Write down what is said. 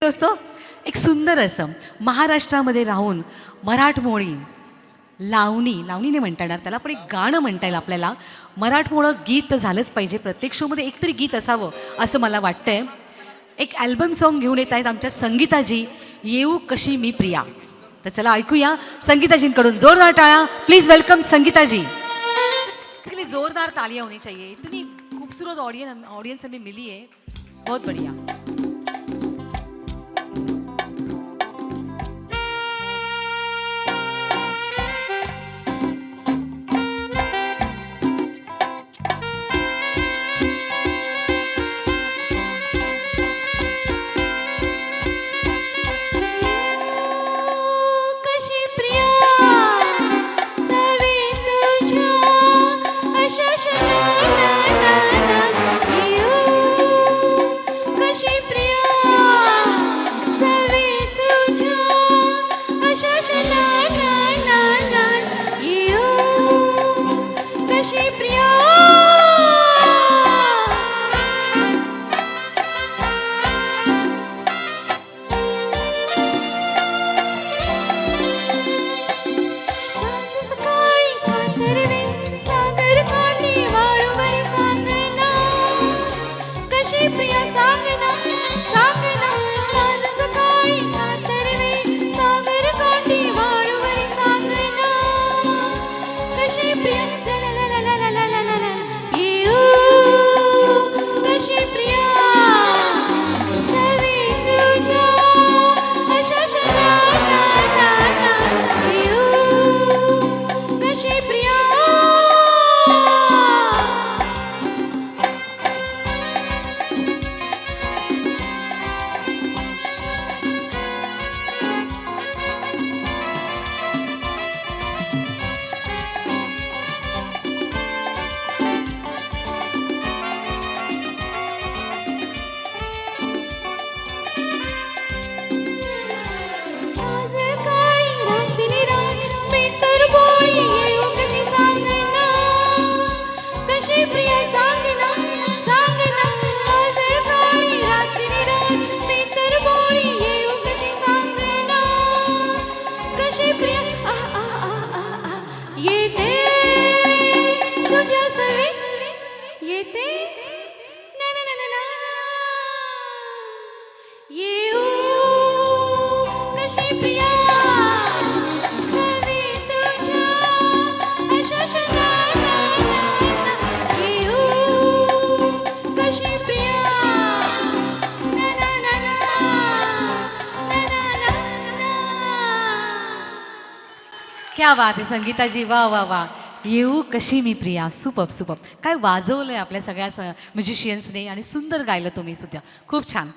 असतो एक सुंदर असं महाराष्ट्रामध्ये राहून मराठमोळी लावणी नाही म्हणता येणार त्याला, पण एक गाणं म्हणता येईल आपल्याला. मराठमोळं गीत झालंच पाहिजे, प्रत्येक शोमध्ये एकतरी गीत असावं असं मला वाटतंय. एक अल्बम सॉन्ग घेऊन येत आहेत आमच्या संगीताजी, येऊ कशी मी प्रिया. तर चला ऐकूया संगीताजींकडून जोरदार टाळ्या. Please welcome Sangeetaji. इसके लिए जोरदार तालियां होनी चाहिए. इतनी खूबसूरत ऑडियंस हमें मिली है, बहुत बढ़िया. क्या बात आहे संगीताजी, वा वा वा. येऊ कशी मी प्रिया. Superb superb. काय वाजवलंय आपल्या सगळ्या म्युझिशियन्सने आणि सुंदर गायलं तुम्ही सुद्धा, खूप छान.